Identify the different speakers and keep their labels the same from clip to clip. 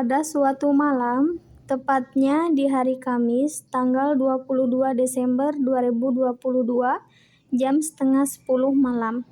Speaker 1: Pada suatu malam, tepatnya di hari Kamis, tanggal 22 Desember 2022, jam setengah 10 malam,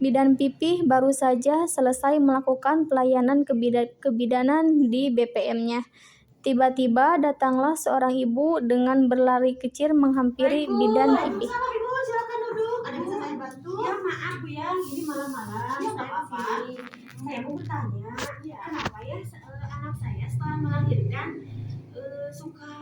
Speaker 1: Bidan Pipih baru saja selesai melakukan pelayanan kebidanan di BPM-nya. Tiba-tiba datanglah seorang ibu dengan berlari kecil menghampiri Bidan Pipih.
Speaker 2: Ibu, silakan duduk. Ada bisa saya bantu?
Speaker 3: Ya maaf Bu ya, ini malam-malam
Speaker 2: Ya,
Speaker 3: saya
Speaker 2: nggak apa-apa.
Speaker 3: kesini. Saya mau bertanya, kenapa ya anak saya setelah melahirkan suka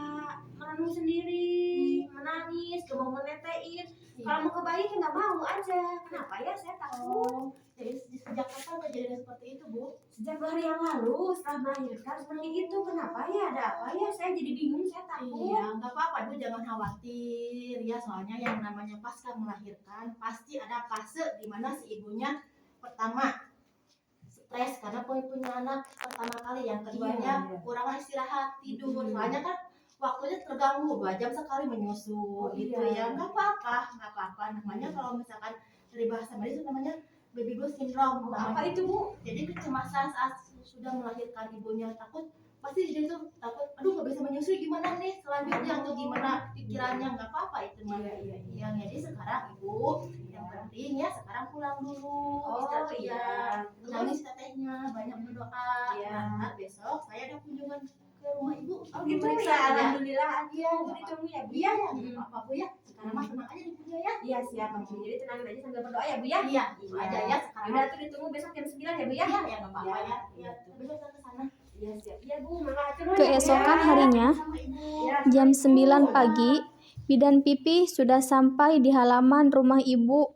Speaker 3: merenung sendiri, menangis, gak mau menetein. Kalau mau ke bayi kan nggak mau aja. Kenapa ya? Saya takut.
Speaker 2: Jadi sejak kapan kejadian seperti itu, Bu?
Speaker 3: Sejak 2 hari yang lalu setelah melahirkan seperti itu. Kenapa ya? Ada apa ya? Saya jadi bingung, saya takut.
Speaker 2: Iya, nggak apa-apa, Ibu jangan khawatir ya. Soalnya yang namanya pasca melahirkan pasti ada fase di mana si ibunya pertama stres karena punya anak pertama kali, yang keduanya
Speaker 3: Iya.
Speaker 2: kurang istirahat tidur. Soalnya kan waktunya terganggu 2 jam sekali menyusu gitu
Speaker 3: Iya.
Speaker 2: ya. Nggak apa-apa. Namanya kalau misalkan dari bahasa medis itu namanya baby blues syndrome.
Speaker 3: Apa itu Bu?
Speaker 2: Jadi kecemasan saat sudah melahirkan, ibunya takut, pasti jadi tuh takut, aduh nggak bisa menyusui, gimana nih selanjutnya atau gimana pikirannya. Nggak apa-apa itu mah.
Speaker 3: Iya.
Speaker 2: Yang jadi sekarang Ibu yang penting ya sekarang pulang dulu.
Speaker 3: Oh,
Speaker 2: istirahat
Speaker 3: iya.
Speaker 2: ya. Nangis tetehnya, banyak berdoa.
Speaker 3: Iya.
Speaker 2: Nah, besok saya ada kunjungan ke rumah Ibu.
Speaker 3: Oh gitu
Speaker 2: Diperiksa
Speaker 3: ya,
Speaker 2: ya.
Speaker 3: alhamdulillah.
Speaker 2: Iya,
Speaker 3: Bu ditunggu ya Bu.
Speaker 2: Iya ya, nggak apa-apa Bu ya. Sekarang mah tenang aja di punya ya.
Speaker 3: Iya siap Bu. Jadi tenangin aja sambil berdoa ya Bu ya.
Speaker 2: Iya, itu aja ya sekarang.
Speaker 3: Udah tuh ditunggu besok jam 9 ya Bu ya.
Speaker 2: Iya, ya nggak apa-apa
Speaker 3: Iya.
Speaker 2: ya. Iya, besok saya ke sana.
Speaker 3: Iya siap. Iya Bu, makasih.
Speaker 1: Keesokan harinya,
Speaker 2: Sama Ibu.
Speaker 3: Ya,
Speaker 1: jam 9 pagi, Bidan Pipih sudah sampai di halaman rumah Ibu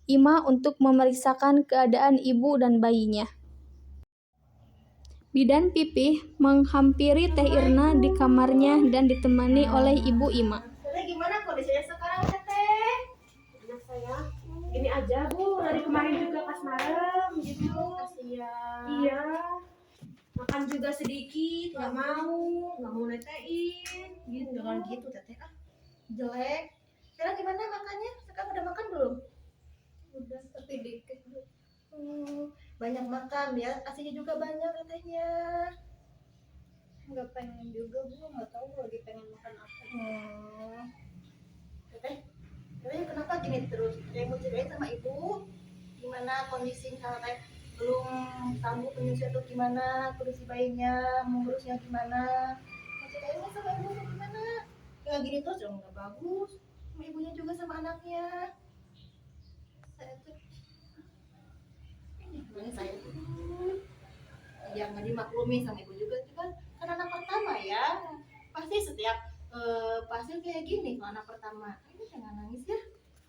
Speaker 1: Ima untuk memeriksakan keadaan ibu dan bayinya. Bidan Pipih menghampiri Teh Irna di kamarnya dan ditemani oleh Ibu Ima.
Speaker 2: Teteh gimana kondisinya sekarang, Teteh?
Speaker 3: anak saya ini aja Bu, dari kemarin juga pas malam gitu.
Speaker 2: Kasihan.
Speaker 3: Iya. Makan juga sedikit, nggak mau netein.
Speaker 2: Gitu, jangan gitu, Teteh. Jelek. Sekarang gimana makannya? Sekarang udah makan belum?
Speaker 4: Udah, tapi dikit Bu.
Speaker 2: Banyak makan ya, kasihnya juga banyak Tetehnya.
Speaker 4: Nggak pengen juga Bu, nggak tahu lagi pengen makan apa.
Speaker 2: Teteh kenapa gini terus? Saya mau ceritain sama Ibu gimana kondisi kalau Teteh belum sanggup menyusui atau gimana, kondisi bayinya, mengurusnya gimana. Mau ceritain sama Ibu gimana? Nggak gini terus dong, nggak bagus. Sama ibunya juga sama anaknya.
Speaker 4: Saya tuh
Speaker 2: Ini saya yang nggak dimaklumi sama ibu juga kan anak pertama ya, pasti setiap pasti kayak gini kalau anak pertama. Ini jangan nangis ya.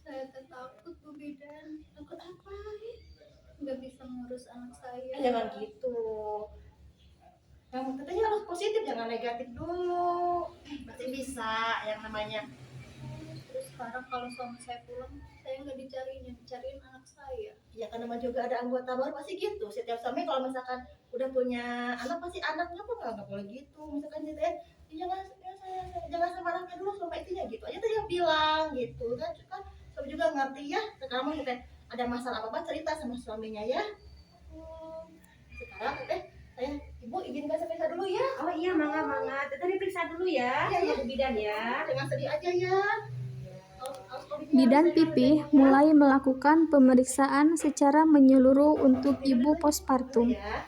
Speaker 4: saya tuh takut Bu Bidan,
Speaker 2: Takut apa?
Speaker 4: nggak bisa ngurus anak saya.
Speaker 2: Jangan gitu. Yang katanya harus positif, jangan negatif dulu. Pasti bisa yang namanya.
Speaker 4: Terus sekarang kalau suami saya pulang, saya nggak dicariin, yang dicariin anak saya.
Speaker 2: Ya kan namanya juga ada anggota baru pasti gitu. Setiap suami kalau misalkan udah punya anak pasti anaknya pun nggak boleh gitu. Misalkan gitu ya, jangan sama anaknya dulu sama istrinya gitu aja tuh yang bilang gitu kan suami juga ngerti ya. Sekarang mah kita ada masalah apa cerita sama suaminya ya. Sekarang saya Ibu izinkan saya periksa dulu ya.
Speaker 3: Oh iya, mangga. Tadi periksa dulu ya,
Speaker 2: Iya.
Speaker 3: Bu Bidan ya.
Speaker 2: Jangan sedih aja ya.
Speaker 1: Bidan Pipih mulai melakukan pemeriksaan secara menyeluruh untuk ibu postpartum.
Speaker 2: Ya.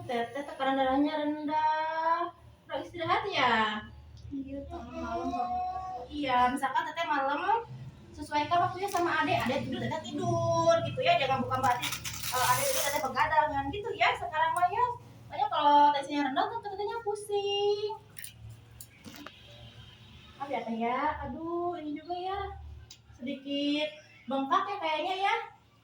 Speaker 2: Teteh tekanan darahnya rendah. Kurang istirahat ya?
Speaker 4: Iya, malam
Speaker 2: Iya, misalkan teteh malam sesuaikan waktunya sama adek tidur gitu ya, jangan bukan berarti adek tidur teteh begadang kan gitu ya. Sekarang mah ya, makanya kalau tensinya rendah tuh tetehnya pusing. Ya teh ya, aduh ini juga ya sedikit bengkak ya kayaknya ya,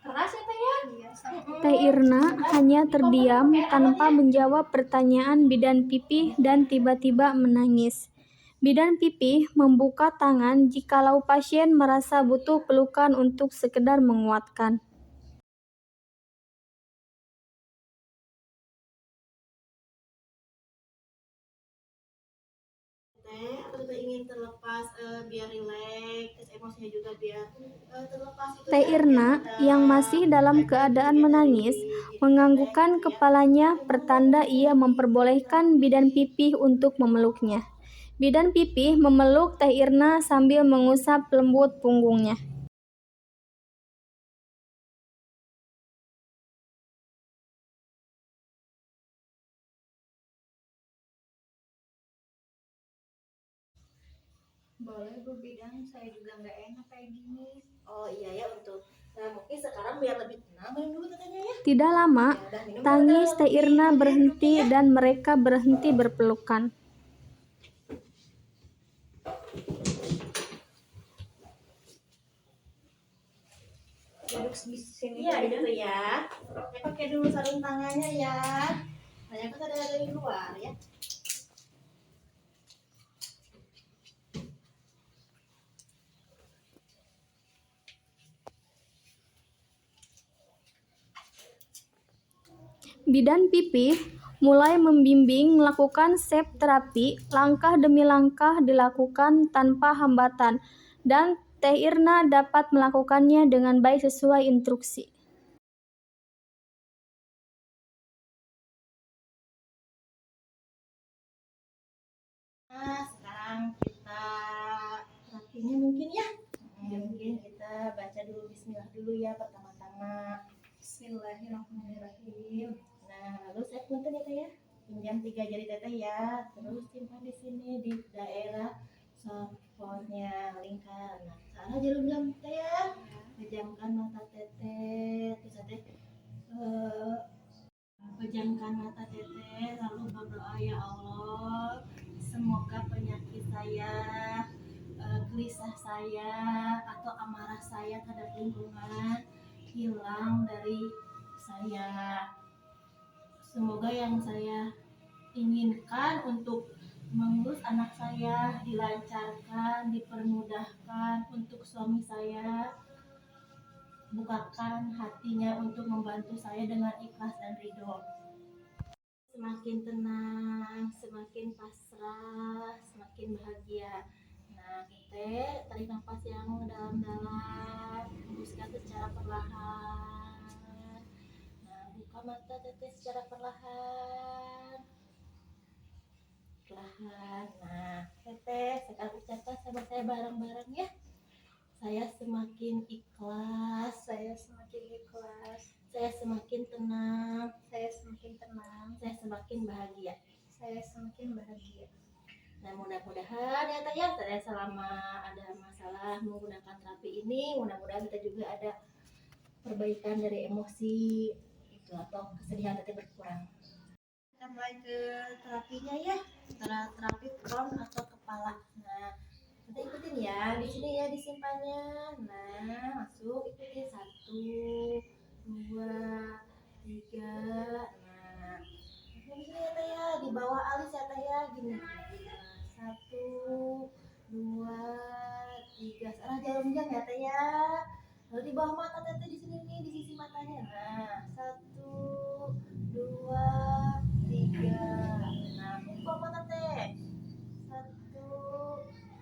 Speaker 2: keras ya teh ya.
Speaker 4: Iya, sama.
Speaker 1: Teh Irna hanya terdiam tanpa menjawab pertanyaan Bidan Pipih dan tiba-tiba menangis. Bidan pipih membuka tangan jikalau pasien merasa butuh pelukan untuk sekedar menguatkan.
Speaker 2: Atau teteh ingin terlepas biar rileks, terus emosinya juga biar terlepas itu
Speaker 1: Teh
Speaker 2: ya, biar
Speaker 1: Irna
Speaker 2: kita
Speaker 1: yang masih dalam
Speaker 2: jaga
Speaker 1: keadaan
Speaker 2: diri
Speaker 1: menangis
Speaker 2: dari diri
Speaker 1: menganggukkan
Speaker 2: teteh, gitu ya.
Speaker 1: kepalanya pertanda ia memperbolehkan bidan pipih untuk memeluknya. Bidan pipih memeluk Teh Irna sambil mengusap lembut punggungnya.
Speaker 4: Boleh Bu Bidan, saya juga nggak enak kayak gini.
Speaker 2: Oh iya ya, untuk mungkin sekarang biar lebih tenang minum dulu tetehnya ya.
Speaker 1: Tidak lama,
Speaker 2: Ya udah, minum
Speaker 1: tangis
Speaker 2: dulu,
Speaker 1: Teh Irna
Speaker 2: lebih
Speaker 1: berhenti
Speaker 2: duduknya ya.
Speaker 1: dan mereka berhenti berpelukan.
Speaker 4: Duduk di sini
Speaker 2: Iya
Speaker 4: Bu Bidan.
Speaker 2: itu ya. Ya pakai dulu sarung tangannya ya. Saya kan ada dari luar ya.
Speaker 1: Bidan pipih mulai membimbing melakukan sep terapi, langkah demi langkah dilakukan tanpa hambatan, dan Teh Irna dapat melakukannya dengan baik sesuai instruksi.
Speaker 2: Nah, sekarang kita terapinya mungkin ya. Mungkin kita baca dulu bismillah dulu ya pertama-tama.
Speaker 4: Bismillahirrahmanirrahim.
Speaker 2: Nah, lalu saya punten ya teh ya. Pinjam 3 jari teteh ya. Terus simpan di sini di daerah sampulnya lingkar. Nah, sekarang jarum jam teh ya. Pejamkan mata teteh. Terus teteh pejamkan mata teteh lalu berdoa, ya Allah, semoga penyakit saya, gelisah saya atau amarah saya terhadap lingkungan hilang dari saya. Semoga yang saya inginkan untuk mengurus anak saya dilancarkan, dipermudahkan. Untuk suami saya, bukakan hatinya untuk membantu saya dengan ikhlas dan ridho. Semakin tenang, semakin pasrah, semakin bahagia. Nah, kita tarik nafas yang dalam-dalam, hembuskan secara perlahan. Nah, buka mata teteh secara perlahan. Perlahan. Nah, teteh sekarang ucapkan sama saya bareng-bareng ya. Saya semakin ikhlas,
Speaker 4: Saya semakin ikhlas,
Speaker 2: saya semakin tenang,
Speaker 4: saya semakin tenang,
Speaker 2: saya semakin bahagia.
Speaker 4: saya semakin bahagia.
Speaker 2: Nah, mudah-mudahan ya teh ya, saya selama ada masalah menggunakan terapi ini, mudah-mudahan kita juga ada perbaikan dari emosi itu atau kesedihan teteh berkurang. Kita mulai ke terapinya ya, terapi front atau kepala. Nah, kita ikutin ya, di sini ya disimpannya. Nah, masuk, ikutin 1, 2, 3. Nah, ini ya teh ya, di bawah alis ya teh ya, gini. Nah, 1, 2, 3. Sekarang jarum jam ya teh ya. Lalu di bawah mata teteh di sini nih, di sisi matanya. Nah, 1, 2, 3. Nah, buka mata teh. 1,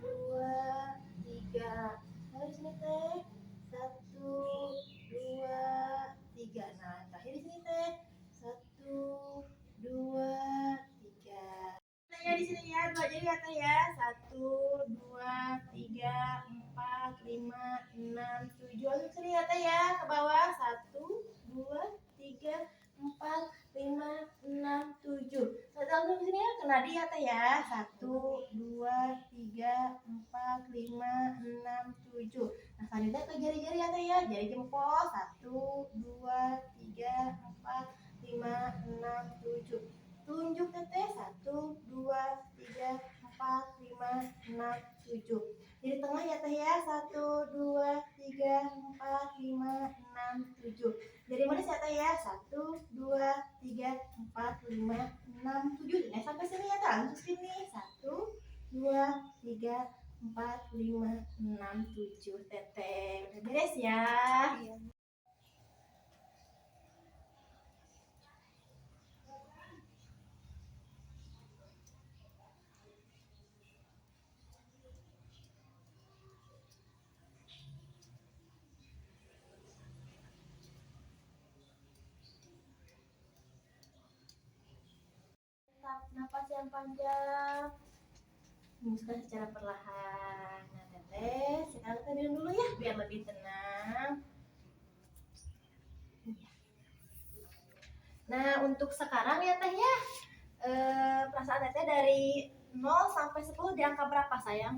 Speaker 2: 2, 3. Lalu di sini teh. 1, 2, 3. Nah, terakhir di sini teh. 1, 2, 3. Ya di sini ya, 2 jari ya teh ya. 1, 2, 3, 4, 5, 6, 7. Lalu sini ya teh ya, ke bawah. 1, 2, 3, 4, 5, 6, 7. Lalu di sini ya, kena dia teh ya. 1, 2, 3, 4, 5, 6, 7. Nah, selanjutnya ke jari-jari ya teh ya. Jari jempol. 1, 2, 3, 4, 5, 6, 7. Tunjuk teteh. 1, 2, 3, 4, 5, 6, 7. Jadi tengah ya teh ya. 1, 2, 3, 4, 5, 6, 7. Dari mana ya teh ya? 1, 2, 3, 4, 5, 6, 7. Nah, sampai sini ya teh. Langsung sini. 1, 2, 3, 4, 5, 6, 7 teteh. Udah beres ya.
Speaker 4: Iya.
Speaker 2: Tarik nafas yang panjang. Hembuskan secara perlahan. Nah, teteh, sekarang kita minum dulu ya biar lebih tenang. Iya. Nah, untuk sekarang ya teh ya, perasaan teteh dari 0 sampai 10 di angka berapa sayang?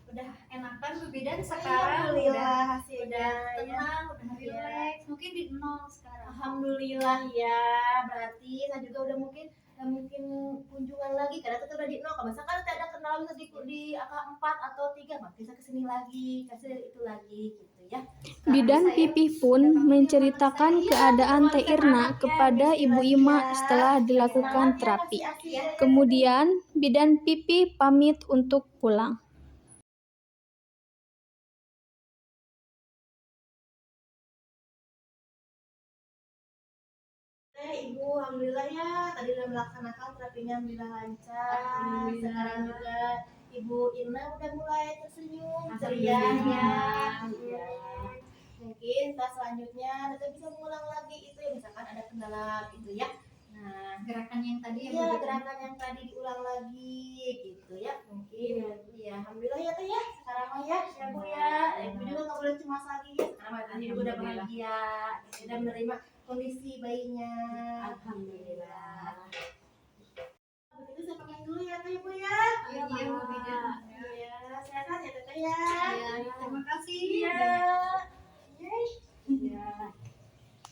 Speaker 4: Udah enakan Bu Bidan
Speaker 2: Alhamdulillah
Speaker 4: sekarang, udah
Speaker 2: hasilnya ya.
Speaker 4: tenang, udah
Speaker 2: Iya.
Speaker 4: relax. Mungkin di 0 sekarang.
Speaker 2: Alhamdulillah ya, berarti saya juga udah mungkin kunjungan lagi karena kita udah di 0. Kalau misalkan tidak ada kendala bisa di angka 4 atau 3, maka bisa kesini lagi, kasih itu lagi gitu ya.
Speaker 1: Bidan Pipih pun menceritakan keadaan Teh Irna kepada Ibu Ima setelah dilakukan terapi. Kemudian, Bidan Pipih pamit untuk pulang.
Speaker 2: Ibu, alhamdulillah ya, tadi udah melaksanakan terapinya alhamdulillah lancar.
Speaker 3: Alhamdulillah.
Speaker 2: Sekarang juga Ibu Irna udah mulai tersenyum, ceria
Speaker 3: Alhamdulillah.
Speaker 2: ya. Mungkin tas selanjutnya kita bisa mengulang lagi itu ya, misalkan ada kendala gitu ya. Nah,
Speaker 4: Gerakan yang tadi ya Bu
Speaker 2: iya,
Speaker 4: Bidan.
Speaker 2: gerakan yang tadi diulang lagi gitu ya, mungkin ya alhamdulillah ya teh ya, sekarang mah ya Bu ya, Ibu juga nggak boleh cemas lagi ya, sekarang Ibu udah bahagia, udah menerima kondisi bayinya.
Speaker 3: Alhamdulillah.
Speaker 2: Begitu saya pamit dulu ya teh Ibu ya.
Speaker 4: Iya Bu Bidan.
Speaker 2: Iya, sehat ya teteh ya.
Speaker 4: Iya, terima kasih.
Speaker 2: Iya.
Speaker 3: Iya.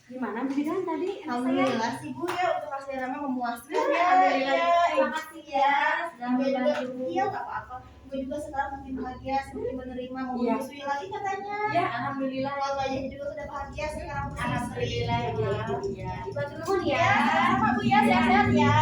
Speaker 3: Gimana Bu Bidan tadi?
Speaker 2: Alhamdulillah sih Bu ya, untuk hasil nama memuaskan ya.
Speaker 3: Alhamdulillah.
Speaker 2: Iya, terima kasih ya.
Speaker 3: Sudah
Speaker 2: Ibu juga
Speaker 3: membantu.
Speaker 2: iya nggak apa-apa. Ibu juga sekarang makin bahagia, semakin menerima mau
Speaker 3: Iya.
Speaker 2: menyusui lagi katanya.
Speaker 3: Ya, alhamdulillah.
Speaker 2: Keluarganya juga sudah bahagia sekarang.
Speaker 3: Alhamdulillah ya.
Speaker 2: Iya.
Speaker 3: Ibu atur nuhun
Speaker 2: Ya,
Speaker 3: ya.
Speaker 2: sama Bu ya, sehat-sehat ya.